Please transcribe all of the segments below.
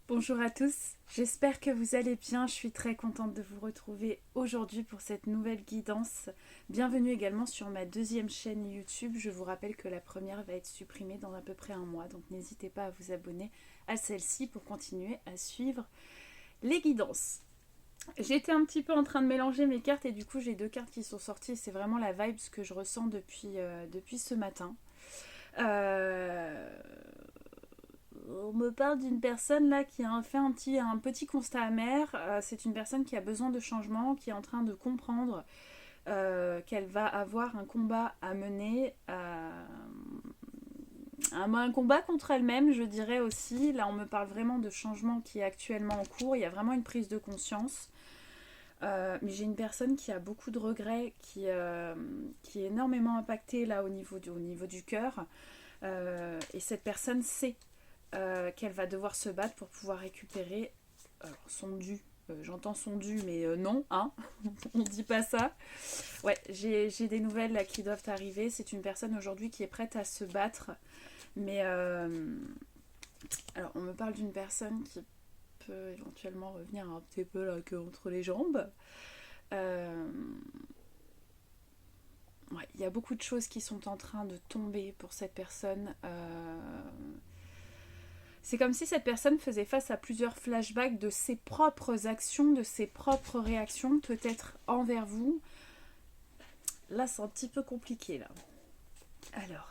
Bonjour à tous, j'espère que vous allez bien. Je suis très contente de vous retrouver aujourd'hui pour cette nouvelle guidance. Bienvenue également sur ma deuxième chaîne YouTube. Je vous rappelle que la première va être supprimée dans à peu près un mois, donc n'hésitez pas à vous abonner à celle-ci pour continuer à suivre les guidances. J'étais un petit peu en train de mélanger mes cartes et du coup j'ai deux cartes qui sont sorties. C'est vraiment la vibe que je ressens depuis ce matin. Euh, on me parle d'une personne là qui a fait un petit constat amer. C'est une personne qui a besoin de changement, qui est en train de comprendre qu'elle va avoir un combat à mener, un combat contre elle-même, je dirais aussi. Là, on me parle vraiment de changement qui est actuellement en cours. Il y a vraiment une prise de conscience. Mais j'ai une personne qui a beaucoup de regrets, qui est énormément impactée là au niveau du cœur. Et cette personne sait qu'elle va devoir se battre pour pouvoir récupérer son dû. J'entends son dû, mais non, hein, on dit pas ça. Ouais, j'ai des nouvelles là qui doivent arriver. C'est une personne aujourd'hui qui est prête à se battre. Mais alors, on me parle d'une personne qui peut éventuellement revenir un petit peu là que entre les jambes. Euh, ouais, il y a beaucoup de choses qui sont en train de tomber pour cette personne. C'est comme si cette personne faisait face à plusieurs flashbacks de ses propres actions, de ses propres réactions, peut-être envers vous. Là, c'est un petit peu compliqué, là. Alors.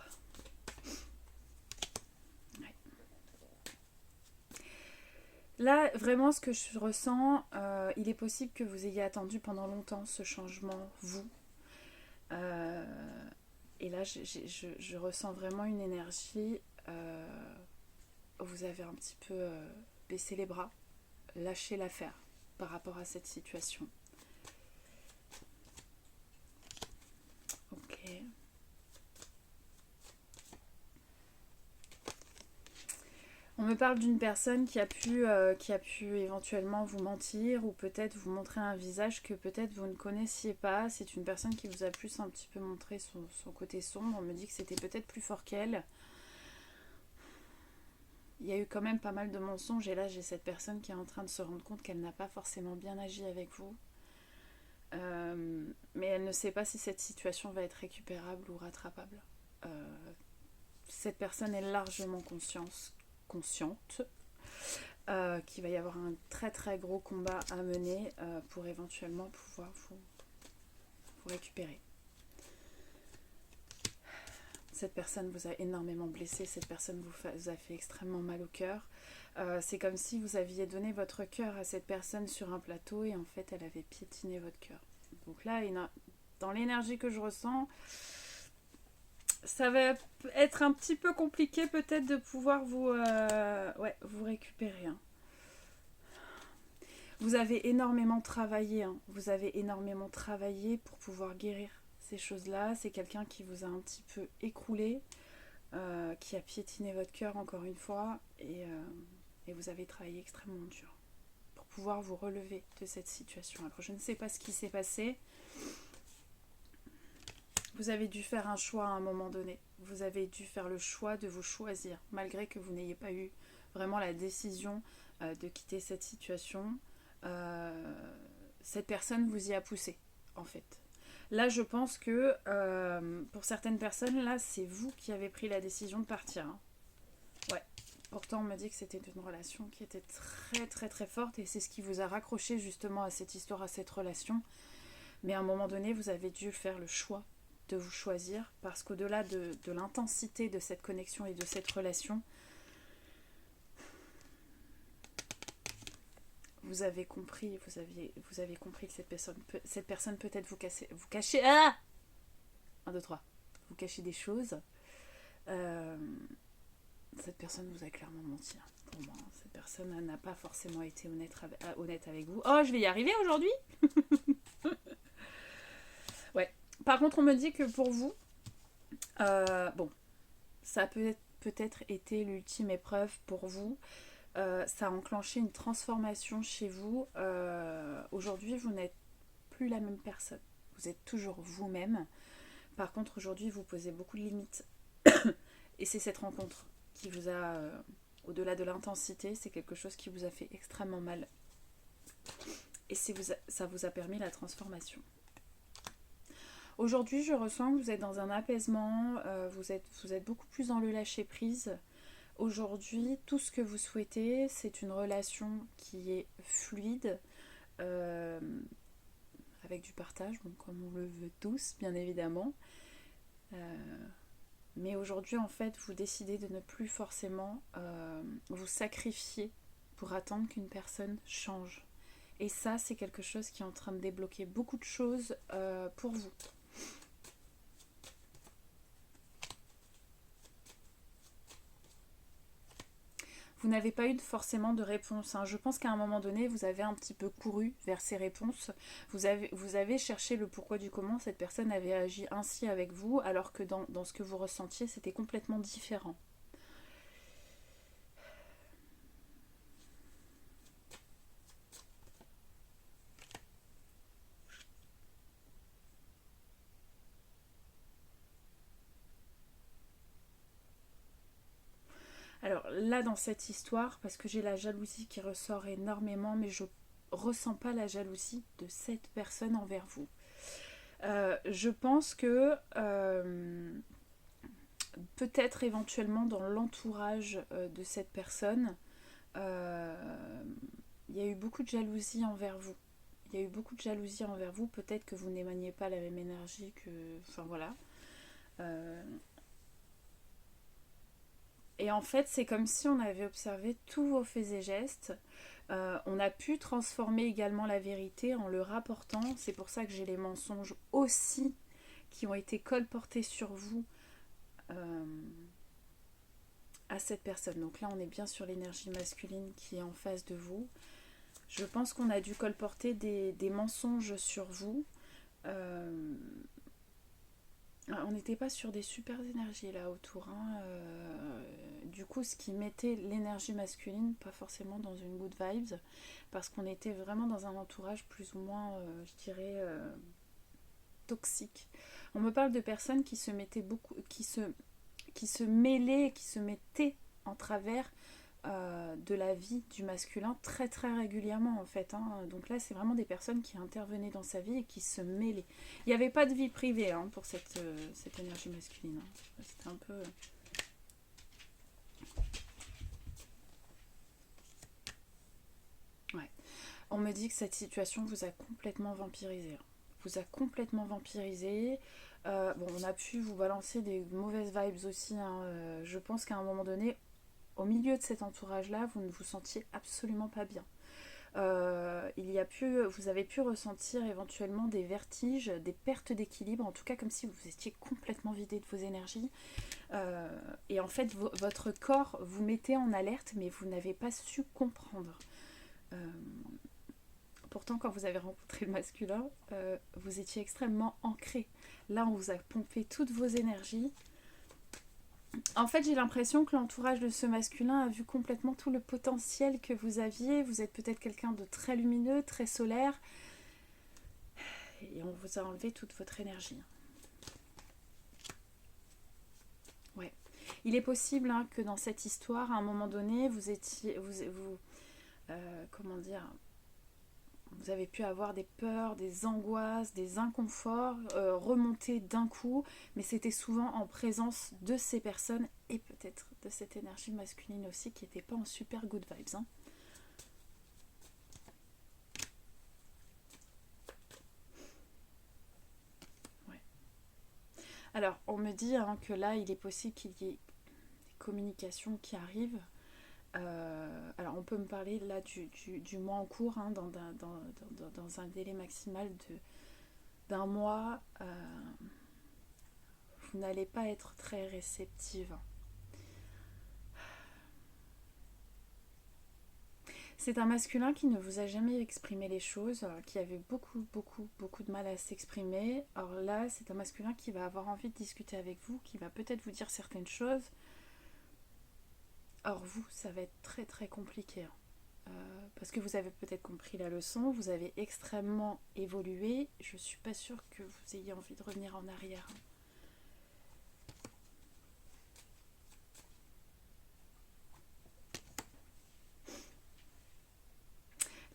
Ouais. Là, vraiment, ce que je ressens, il est possible que vous ayez attendu pendant longtemps ce changement, vous. Euh, et là, je ressens vraiment une énergie. Vous avez un petit peu baissé les bras, lâché l'affaire par rapport à cette situation. Ok. On me parle d'une personne qui a pu éventuellement vous mentir ou peut-être vous montrer un visage que peut-être vous ne connaissiez pas. C'est une personne qui vous a plus un petit peu montré son côté sombre. On me dit que c'était peut-être plus fort qu'elle. Il y a eu quand même pas mal de mensonges et là j'ai cette personne qui est en train de se rendre compte qu'elle n'a pas forcément bien agi avec vous. Mais elle ne sait pas si cette situation va être récupérable ou rattrapable. Cette personne est largement consciente qu'il va y avoir un très très gros combat à mener pour éventuellement pouvoir vous récupérer. Cette personne vous a énormément blessé, cette personne vous a fait extrêmement mal au cœur. C'est comme si vous aviez donné votre cœur à cette personne sur un plateau et en fait elle avait piétiné votre cœur. Donc là, dans l'énergie que je ressens, ça va être un petit peu compliqué peut-être de pouvoir vous récupérer. Hein. Vous avez énormément travaillé, hein. Vous avez énormément travaillé pour pouvoir guérir ces choses-là. C'est quelqu'un qui vous a un petit peu écroulé, qui a piétiné votre cœur encore une fois, et vous avez travaillé extrêmement dur pour pouvoir vous relever de cette situation. Alors je ne sais pas ce qui s'est passé. Vous avez dû faire un choix à un moment donné. Vous avez dû faire le choix de vous choisir, malgré que vous n'ayez pas eu vraiment la décision de quitter cette situation. Cette personne vous y a poussé, en fait. Là, je pense que pour certaines personnes, là, c'est vous qui avez pris la décision de partir. Hein. Ouais. Pourtant, on m'a dit que c'était une relation qui était très, très, très forte et c'est ce qui vous a raccroché justement à cette histoire, à cette relation. Mais à un moment donné, vous avez dû faire le choix de vous choisir parce qu'au-delà de l'intensité de cette connexion et de cette relation, vous avez compris que cette personne peut-être vous cachez, ah 1, 2, 3, vous cachez des choses. Euh, cette personne vous a clairement menti. Pour moi, cette personne n'a pas forcément été honnête avec vous. Oh, je vais y arriver aujourd'hui. Ouais. Par contre, on me dit que pour vous, bon, ça a peut-être été l'ultime épreuve pour vous. Ça a enclenché une transformation chez vous. Aujourd'hui, vous n'êtes plus la même personne. Vous êtes toujours vous-même. Par contre, aujourd'hui, vous posez beaucoup de limites. Et c'est cette rencontre qui vous a Au-delà de l'intensité, c'est quelque chose qui vous a fait extrêmement mal. Et ça vous a permis la transformation. Aujourd'hui, je ressens que vous êtes dans un apaisement, vous êtes beaucoup plus dans le lâcher-prise. Aujourd'hui, tout ce que vous souhaitez, c'est une relation qui est fluide, avec du partage, bon, comme on le veut tous, bien évidemment. Mais aujourd'hui, en fait, vous décidez de ne plus forcément vous sacrifier pour attendre qu'une personne change. Et ça, c'est quelque chose qui est en train de débloquer beaucoup de choses pour vous. Vous n'avez pas eu forcément de réponse. Je pense qu'à un moment donné, vous avez un petit peu couru vers ces réponses. Vous avez cherché le pourquoi du comment cette personne avait agi ainsi avec vous, alors que dans ce que vous ressentiez, c'était complètement différent. Alors là, dans cette histoire, parce que j'ai la jalousie qui ressort énormément, mais je ressens pas la jalousie de cette personne envers vous. Je pense que peut-être éventuellement dans l'entourage de cette personne, il y a eu beaucoup de jalousie envers vous. Il y a eu beaucoup de jalousie envers vous. Peut-être que vous n'émaniez pas la même énergie que... Enfin voilà. Et en fait, c'est comme si on avait observé tous vos faits et gestes. On a pu transformer également la vérité en le rapportant. C'est pour ça que j'ai les mensonges aussi qui ont été colportés sur vous à cette personne. Donc là, on est bien sur l'énergie masculine qui est en face de vous. Je pense qu'on a dû colporter des mensonges sur vous. On n'était pas sur des super énergies là autour. Du coup, ce qui mettait l'énergie masculine, pas forcément dans une good vibes, parce qu'on était vraiment dans un entourage plus ou moins, je dirais, toxique. On me parle de personnes qui se mettaient beaucoup, qui se mêlaient, qui se mettaient en travers de la vie du masculin très très régulièrement en fait. Donc là, c'est vraiment des personnes qui intervenaient dans sa vie et qui se mêlaient. Il n'y avait pas de vie privée pour cette énergie masculine. C'était un peu... Ouais. On me dit que cette situation vous a complètement vampirisé. Vous a complètement vampirisé. Bon, on a pu vous balancer des mauvaises vibes aussi. Je pense qu'à un moment donné, au milieu de cet entourage-là, vous ne vous sentiez absolument pas bien. Vous avez pu ressentir éventuellement des vertiges, des pertes d'équilibre, en tout cas comme si vous étiez complètement vidé de vos énergies. Et en fait, votre corps vous mettait en alerte, mais vous n'avez pas su comprendre. Pourtant, quand vous avez rencontré le masculin, vous étiez extrêmement ancré. Là, on vous a pompé toutes vos énergies. En fait, j'ai l'impression que l'entourage de ce masculin a vu complètement tout le potentiel que vous aviez. Vous êtes peut-être quelqu'un de très lumineux, très solaire. Et on vous a enlevé toute votre énergie. Ouais. Il est possible que dans cette histoire, à un moment donné, vous avez pu avoir des peurs, des angoisses, des inconforts remonter d'un coup, mais c'était souvent en présence de ces personnes et peut-être de cette énergie masculine aussi qui n'était pas en super good vibes. Ouais. Alors, on me dit que là, il est possible qu'il y ait des communications qui arrivent. Alors on peut me parler là du mois en cours, dans un délai maximal d'un mois. Vous n'allez pas être très réceptive. C'est un masculin qui ne vous a jamais exprimé les choses, qui avait beaucoup de mal à s'exprimer. Or là, c'est un masculin qui va avoir envie de discuter avec vous, qui va peut-être vous dire certaines choses. Or vous, ça va être très très compliqué. Parce que vous avez peut-être compris la leçon, vous avez extrêmement évolué. Je suis pas sûre que vous ayez envie de revenir en arrière.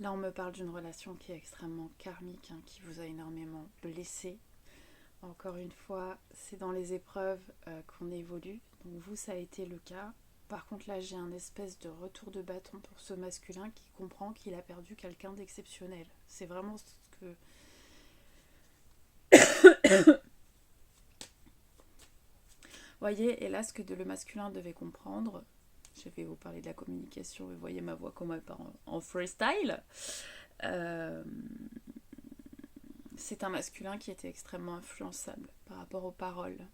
Là, on me parle d'une relation qui est extrêmement karmique, hein, qui vous a énormément blessé. Encore une fois, c'est dans les épreuves qu'on évolue. Donc vous, ça a été le cas. Par contre, là, j'ai un espèce de retour de bâton pour ce masculin qui comprend qu'il a perdu quelqu'un d'exceptionnel. C'est vraiment ce que... Voyez, et là, ce que le masculin devait comprendre, je vais vous parler de la communication, et voyez ma voix comme elle part en freestyle. C'est un masculin qui était extrêmement influençable par rapport aux paroles,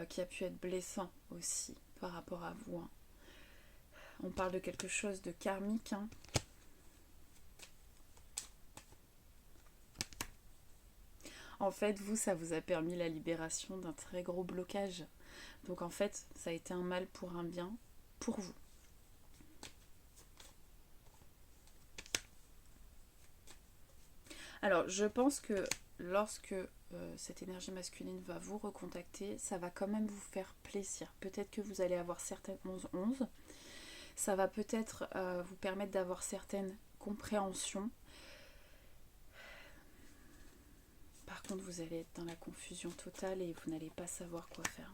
qui a pu être blessant aussi par rapport à vous. Hein. On parle de quelque chose de karmique. Hein. En fait, vous, ça vous a permis la libération d'un très gros blocage. Donc en fait, ça a été un mal pour un bien pour vous. Alors, je pense que lorsque cette énergie masculine va vous recontacter, ça va quand même vous faire plaisir. Peut-être que vous allez avoir certaines 11-11. Ça va peut-être vous permettre d'avoir certaines compréhensions. Par contre, vous allez être dans la confusion totale et vous n'allez pas savoir quoi faire.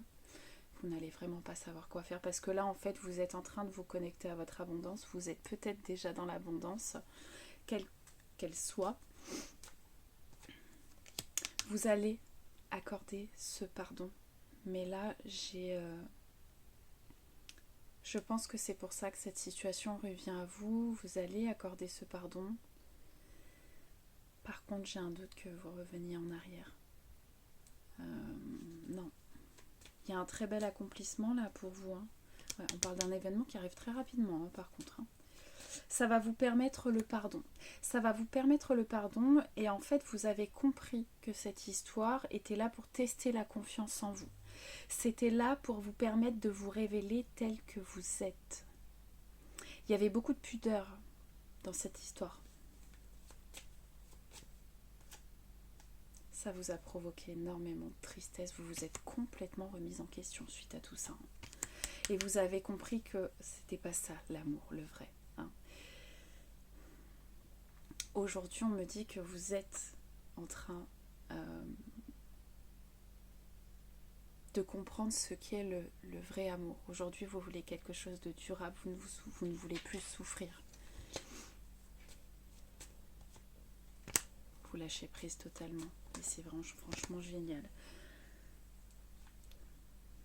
Vous n'allez vraiment pas savoir quoi faire parce que là, en fait, vous êtes en train de vous connecter à votre abondance. Vous êtes peut-être déjà dans l'abondance, qu'elle soit. Vous allez accorder ce pardon. Mais là, je pense que c'est pour ça que cette situation revient à vous. Vous allez accorder ce pardon. Par contre, j'ai un doute que vous reveniez en arrière. Non. Il y a un très bel accomplissement là pour vous. Hein. Ouais, on parle d'un événement qui arrive très rapidement, hein, par contre. Hein. Ça va vous permettre le pardon. Ça va vous permettre le pardon et en fait, vous avez compris que cette histoire était là pour tester la confiance en vous. C'était là pour vous permettre de vous révéler tel que vous êtes. Il y avait beaucoup de pudeur dans cette histoire. Ça vous a provoqué énormément de tristesse. Vous vous êtes complètement remise en question suite à tout ça. Et vous avez compris que c'était pas ça, l'amour, le vrai. Hein. Aujourd'hui, on me dit que vous êtes en train de comprendre ce qu'est le vrai amour. Aujourd'hui, vous voulez quelque chose de durable. Vous ne voulez plus souffrir. Vous lâchez prise totalement. Et c'est franchement génial.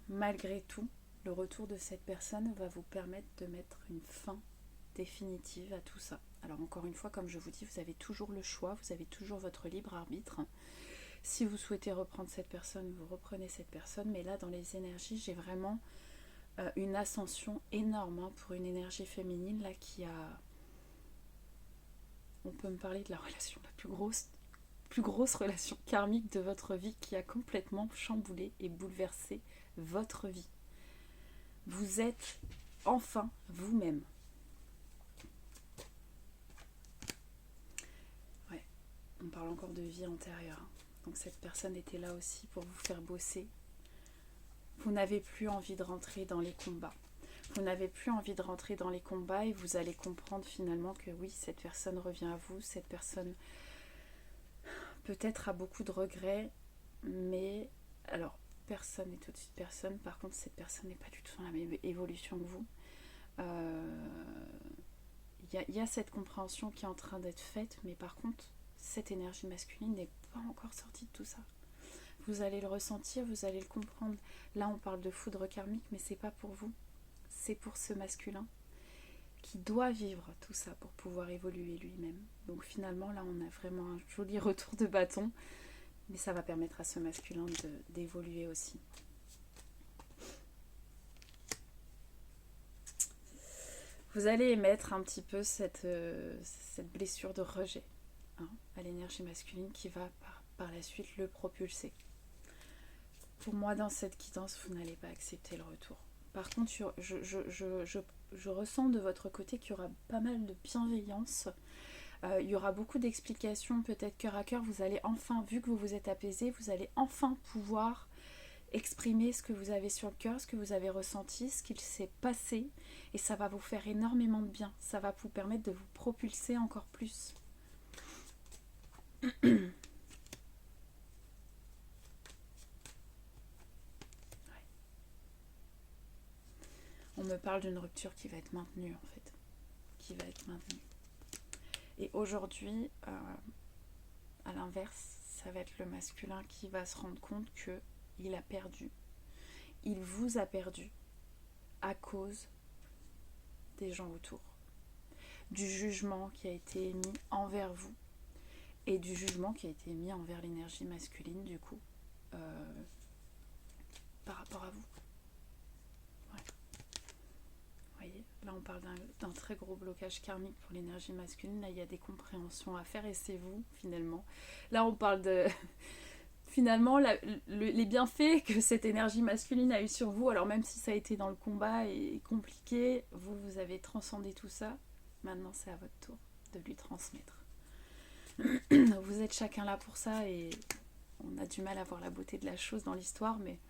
Malgré tout, le retour de cette personne va vous permettre de mettre une fin définitive à tout ça. Alors encore une fois, comme je vous dis, vous avez toujours le choix, vous avez toujours votre libre arbitre. Si vous souhaitez reprendre cette personne, vous reprenez cette personne. Mais là, dans les énergies, j'ai vraiment une ascension énorme hein, pour une énergie féminine là qui a... On peut me parler de la relation la plus grosse relation karmique de votre vie qui a complètement chamboulé et bouleversé votre vie. Vous êtes enfin vous-même. Ouais, on parle encore de vie antérieure. Donc cette personne était là aussi pour vous faire bosser. Vous n'avez plus envie de rentrer dans les combats. Vous n'avez plus envie de rentrer dans les combats et vous allez comprendre finalement que oui, cette personne revient à vous, cette personne peut-être a beaucoup de regrets, mais alors personne n'est au-dessus de personne. Par contre, cette personne n'est pas du tout dans la même évolution que vous. Y a cette compréhension qui est en train d'être faite, mais par contre, cette énergie masculine n'est pas encore sortie de tout ça. Vous allez le ressentir, vous allez le comprendre. Là, on parle de foudre karmique, mais c'est pas pour vous. C'est pour ce masculin qui doit vivre tout ça pour pouvoir évoluer lui-même. Donc finalement, là, on a vraiment un joli retour de bâton, mais ça va permettre à ce masculin d'évoluer aussi. Vous allez émettre un petit peu cette blessure de rejet hein, à l'énergie masculine qui va par la suite le propulser. Pour moi, dans cette guidance, vous n'allez pas accepter le retour. Par contre, je ressens de votre côté qu'il y aura pas mal de bienveillance. Il y aura beaucoup d'explications, peut-être cœur à cœur. Vous allez enfin, vu que vous vous êtes apaisé, vous allez enfin pouvoir Exprimez ce que vous avez sur le cœur, ce que vous avez ressenti, ce qu'il s'est passé, et ça va vous faire énormément de bien. Ça va vous permettre de vous propulser encore plus. On me parle d'une rupture qui va être maintenue en fait. Qui va être maintenue. Et aujourd'hui, à l'inverse, ça va être le masculin qui va se rendre compte qu'il a perdu. Il vous a perdu à cause des gens autour. Du jugement qui a été émis envers vous et du jugement qui a été émis envers l'énergie masculine du coup par rapport à vous. Voyez, là on parle d'un très gros blocage karmique pour l'énergie masculine. Là il y a des compréhensions à faire et c'est vous finalement. Là on parle de finalement les bienfaits que cette énergie masculine a eu sur vous. Alors même si ça a été dans le combat et compliqué, vous avez transcendé tout ça. Maintenant c'est à votre tour de lui transmettre. Vous êtes chacun là pour ça et on a du mal à voir la beauté de la chose dans l'histoire, mais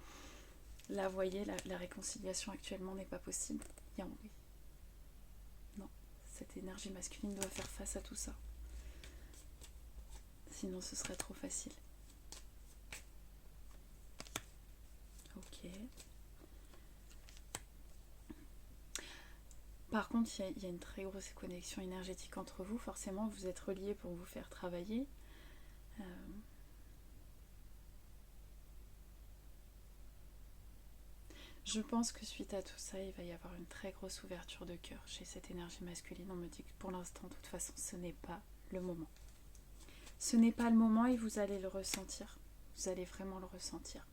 là vous voyez la réconciliation actuellement n'est pas possible. Non, cette énergie masculine doit faire face à tout ça. Sinon ce serait trop facile. Ok. Par contre, il y a une très grosse connexion énergétique entre vous. Forcément, vous êtes reliés pour vous faire travailler. Je pense que suite à tout ça, il va y avoir une très grosse ouverture de cœur chez cette énergie masculine. On me dit que pour l'instant, de toute façon, ce n'est pas le moment. Ce n'est pas le moment et vous allez le ressentir. Vous allez vraiment le ressentir.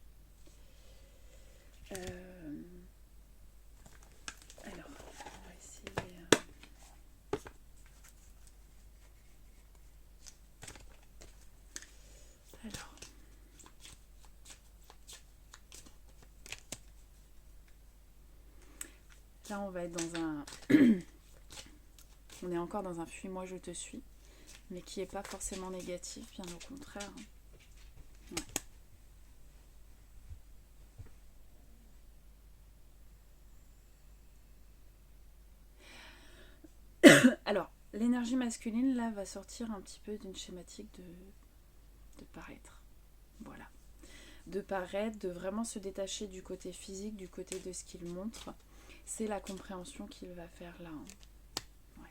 Alors, on va essayer... Alors... Là, on va être dans un... on est encore dans un fuis-moi, je te suis, mais qui n'est pas forcément négatif, bien au contraire. Ouais. Alors, l'énergie masculine, là, va sortir un petit peu d'une schématique de paraître. Voilà. De paraître, de vraiment se détacher du côté physique, du côté de ce qu'il montre. C'est la compréhension qu'il va faire là. Ouais.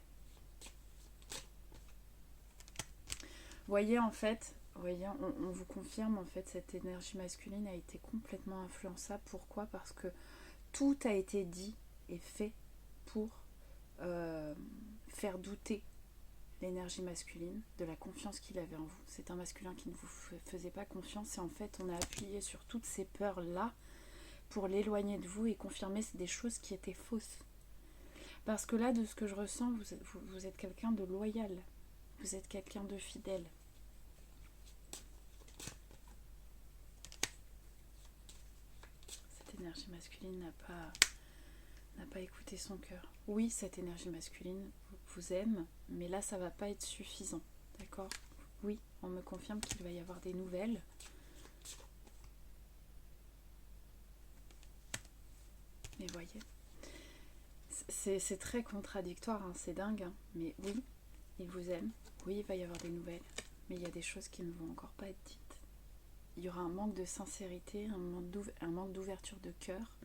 Voyez, en fait, on vous confirme, en fait, cette énergie masculine a été complètement influençable. Pourquoi ? Parce que tout a été dit et fait pour faire douter l'énergie masculine de la confiance qu'il avait en vous. C'est un masculin qui ne vous faisait pas confiance et en fait, on a appuyé sur toutes ces peurs-là pour l'éloigner de vous et confirmer des choses qui étaient fausses. Parce que là, de ce que je ressens, vous êtes quelqu'un de loyal. Vous êtes quelqu'un de fidèle. Cette énergie masculine n'a pas écouté son cœur. Oui, cette énergie masculine vous aime, mais là, ça va pas être suffisant. D'accord ? Oui, on me confirme qu'il va y avoir des nouvelles. Mais voyez, c'est très contradictoire, hein, c'est dingue, hein, mais oui, il vous aime, oui, il va y avoir des nouvelles, mais il y a des choses qui ne vont encore pas être dites. Il y aura un manque de sincérité, un manque d'ouverture de cœur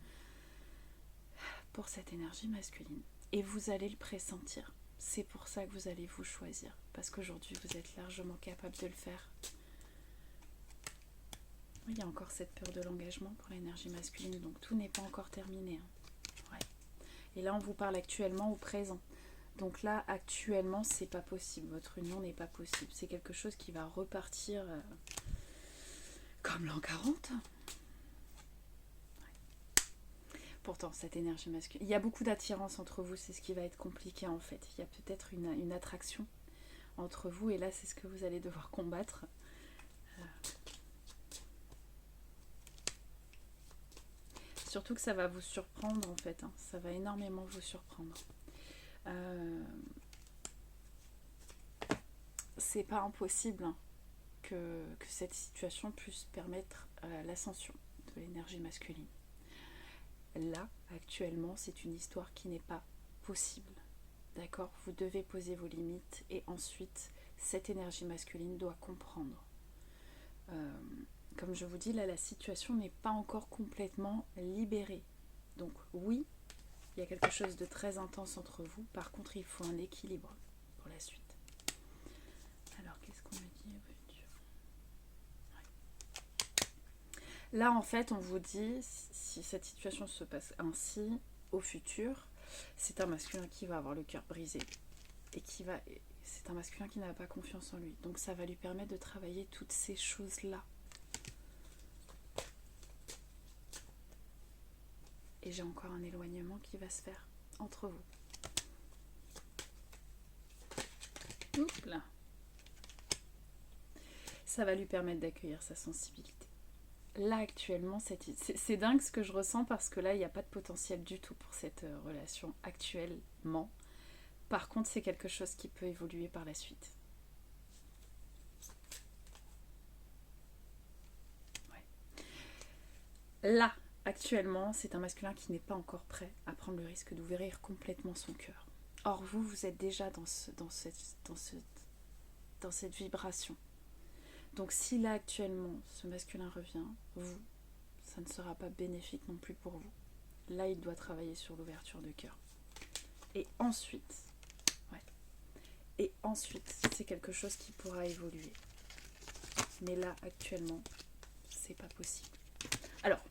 pour cette énergie masculine. Et vous allez le pressentir. C'est pour ça que vous allez vous choisir, parce qu'aujourd'hui, vous êtes largement capable de le faire. Il y a encore cette peur de l'engagement pour l'énergie masculine, donc tout n'est pas encore terminé. Hein. Ouais. Et là, on vous parle actuellement au présent. Donc là, actuellement, c'est pas possible. Votre union n'est pas possible. C'est quelque chose qui va repartir comme l'an 40. Ouais. Pourtant, cette énergie masculine... Il y a beaucoup d'attirance entre vous, c'est ce qui va être compliqué en fait. Il y a peut-être une attraction entre vous, et là, c'est ce que vous allez devoir combattre. Surtout que ça va vous surprendre en fait, hein. Ça va énormément vous surprendre. C'est pas impossible, hein, que cette situation puisse permettre l'ascension de de l'énergie masculine. Là, actuellement, c'est une histoire qui n'est pas possible. D'accord? Vous devez poser vos limites et ensuite, cette énergie masculine doit comprendre. Comme je vous dis, là, la situation n'est pas encore complètement libérée. Donc oui, il y a quelque chose de très intense entre vous. Par contre, il faut un équilibre pour la suite. Alors, qu'est-ce qu'on me dit? Là, en fait, on vous dit, si cette situation se passe ainsi, au futur, c'est un masculin qui va avoir le cœur brisé. Et c'est un masculin qui n'a pas confiance en lui. Donc, ça va lui permettre de travailler toutes ces choses-là. Et j'ai encore un éloignement qui va se faire entre vous. Oups là. Ça va lui permettre d'accueillir sa sensibilité. Là actuellement, c'est dingue ce que je ressens parce que là, il n'y a pas de potentiel du tout pour cette relation actuellement. Par contre, c'est quelque chose qui peut évoluer par la suite. Ouais. Là, actuellement, c'est un masculin qui n'est pas encore prêt à prendre le risque d'ouvrir complètement son cœur. Or, vous êtes déjà dans cette vibration. Donc si là actuellement ce masculin revient, ça ne sera pas bénéfique non plus pour vous. Là il doit travailler sur l'ouverture de cœur. Et ensuite, c'est quelque chose qui pourra évoluer. Mais là actuellement, c'est pas possible. Alors,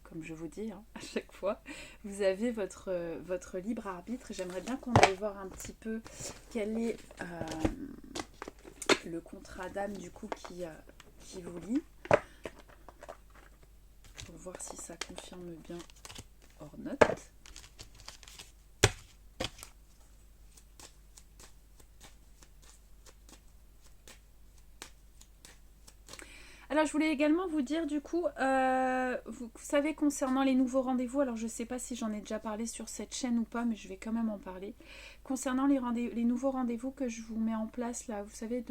comme je vous dis, à chaque fois, vous avez votre libre arbitre. J'aimerais bien qu'on aille voir un petit peu quel est le contrat d'âme du coup qui vous lie, pour voir si ça confirme bien hors note. Alors je voulais également vous dire du coup, vous savez concernant les nouveaux rendez-vous, alors je ne sais pas si j'en ai déjà parlé sur cette chaîne ou pas, mais je vais quand même en parler. Concernant les nouveaux rendez-vous que je vous mets en place là, vous savez,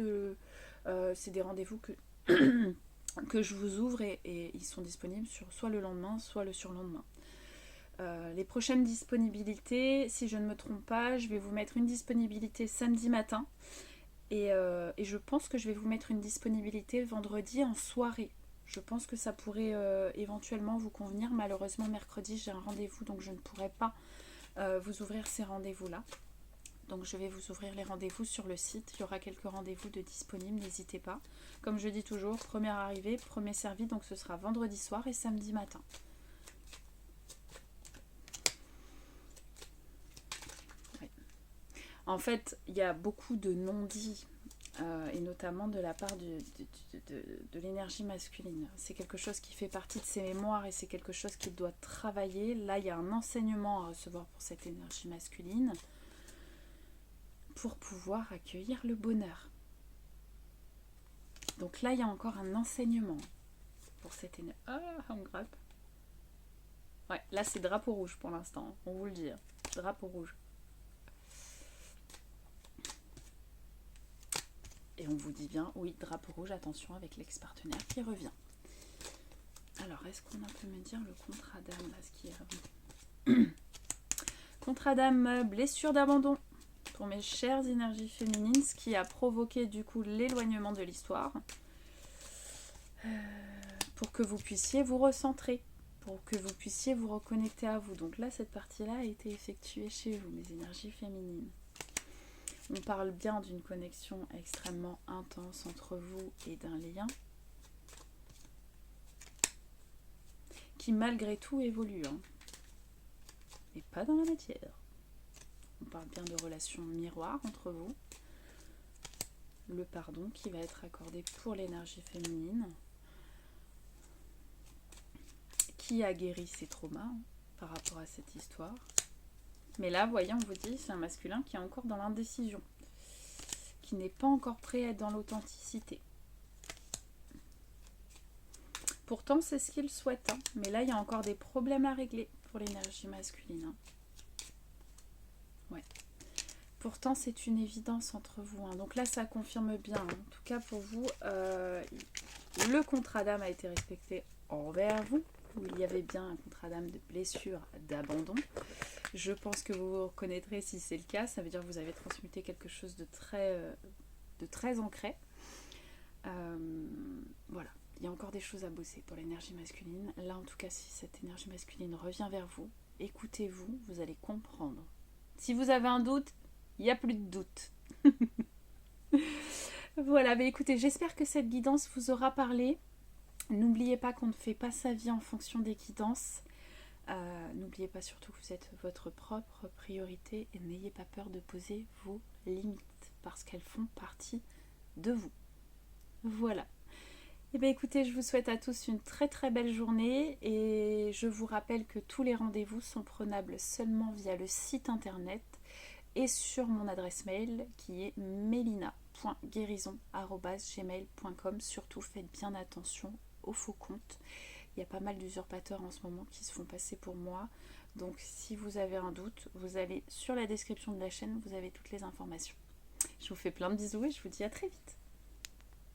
c'est des rendez-vous que je vous ouvre et ils sont disponibles sur soit le lendemain, soit le surlendemain. Les prochaines disponibilités, si je ne me trompe pas, je vais vous mettre une disponibilité samedi matin. Et je pense que je vais vous mettre une disponibilité vendredi en soirée. Je pense que ça pourrait éventuellement vous convenir. Malheureusement, mercredi, j'ai un rendez-vous, donc je ne pourrai pas vous ouvrir ces rendez-vous-là. Donc je vais vous ouvrir les rendez-vous sur le site. Il y aura quelques rendez-vous de disponibles, n'hésitez pas. Comme je dis toujours, première arrivée, premier servi, donc ce sera vendredi soir et samedi matin. En fait, il y a beaucoup de non-dits, et notamment de la part de l'énergie masculine. C'est quelque chose qui fait partie de ses mémoires et c'est quelque chose qu'il doit travailler. Là, il y a un enseignement à recevoir pour cette énergie masculine pour pouvoir accueillir le bonheur. Donc là, il y a encore un enseignement pour cette énergie. Ah, on grappe. Ouais, là, c'est drapeau rouge pour l'instant, on vous le dit. Drapeau rouge. Et on vous dit bien, oui, drapeau rouge, attention avec l'ex-partenaire qui revient. Alors, est-ce qu'on peut me dire le contrat d'âme, là, ce qui est revenu? Contrat d'âme, blessure d'abandon. Pour mes chères énergies féminines, ce qui a provoqué du coup l'éloignement de l'histoire. Pour que vous puissiez vous recentrer. Pour que vous puissiez vous reconnecter à vous. Donc là, cette partie-là a été effectuée chez vous, mes énergies féminines. On parle bien d'une connexion extrêmement intense entre vous et d'un lien qui malgré tout évolue, mais pas dans la matière. On parle bien de relations miroirs entre vous, le pardon qui va être accordé pour l'énergie féminine, qui a guéri ses traumas par rapport à cette histoire. Mais là, voyez, on vous dit, c'est un masculin qui est encore dans l'indécision, qui n'est pas encore prêt à être dans l'authenticité. Pourtant, c'est ce qu'il souhaite. Mais là, il y a encore des problèmes à régler pour l'énergie masculine. Ouais. Pourtant, c'est une évidence entre vous. Donc là, ça confirme bien. En tout cas, pour vous, le contrat d'âme a été respecté envers vous. où il y avait bien un contrat d'âme de blessure, d'abandon. Je pense que vous vous reconnaîtrez si c'est le cas. Ça veut dire que vous avez transmuté quelque chose de très ancré. Voilà. Il y a encore des choses à bosser pour l'énergie masculine. Là, en tout cas, si cette énergie masculine revient vers vous, écoutez-vous, vous allez comprendre. Si vous avez un doute, il n'y a plus de doute. Voilà, mais écoutez, j'espère que cette guidance vous aura parlé. N'oubliez pas qu'on ne fait pas sa vie en fonction des guidances. N'oubliez pas surtout que vous êtes votre propre priorité et n'ayez pas peur de poser vos limites parce qu'elles font partie de vous. Voilà. Et bien écoutez, je vous souhaite à tous une très très belle journée et je vous rappelle que tous les rendez-vous sont prenables seulement via le site internet et sur mon adresse mail qui est melina.guérison@gmail.com. Surtout faites bien attention aux faux comptes. Il y a pas mal d'usurpateurs en ce moment qui se font passer pour moi. Donc si vous avez un doute, vous allez sur la description de la chaîne, vous avez toutes les informations. Je vous fais plein de bisous et je vous dis à très vite.